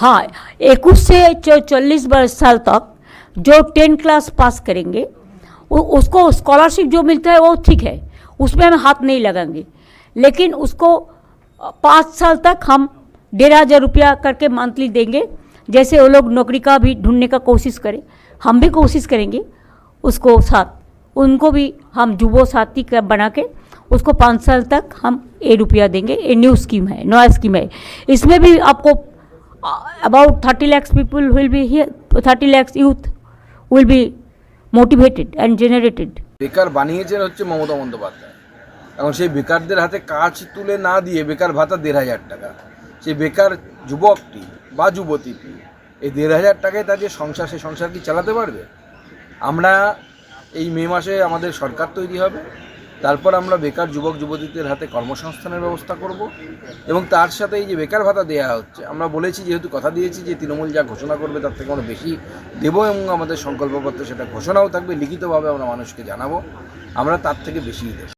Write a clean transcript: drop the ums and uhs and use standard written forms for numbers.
हाँ, 21 से 40 वर्ष साल तक जो 10 क्लास पास करेंगे उसको स्कॉलरशिप जो मिलता है वो ठीक है, उसमें हम हाथ नहीं लगाएंगे। लेकिन उसको 5 साल तक हम 1,500 रुपया करके मंथली देंगे। जैसे वो लोग नौकरी का भी ढूंढने का कोशिश करें, हम भी कोशिश करेंगे उसको साथ, उनको भी हम जुबो साथी का बना के उसको 5 साल तक हम 1 रुपया देंगे। ये न्यू स्कीम है, नया स्कीम है। इसमें भी आपको about 30 lakhs people will be here, 30 lakhs youth will be motivated and generated. বেকার বানিয়েছেন হচ্ছে মমতা বন্দ্যোপাধ্যায়। এখন সেই বেকারদের হাতে কাজ তুলে না দিয়ে বেকার ভাতা 1,500 টাকা, সেই বেকার যুবকটি বা যুবতীটি এই 1,500 টাকায় তার যে সংসার, সেই সংসার কি চালাতে পারবে? আমরা এই মে মাসে আমাদের সরকার তৈরি হবে, তারপর আমরা বেকার যুবক যুবতীদের হাতে কর্মসংস্থানের ব্যবস্থা করব এবং তার সাথে এই যে বেকার ভাতা দেওয়া হচ্ছে, আমরা বলেছি, যেহেতু কথা দিয়েছি যে তৃণমূল যা ঘোষণা করবে তার থেকে আমরা বেশি দেবো এবং আমাদের সংকল্পপত্রে সেটা ঘোষণাও থাকবে, লিখিতভাবে আমরা মানুষকে জানাবো, আমরা তার থেকে বেশিই দেব।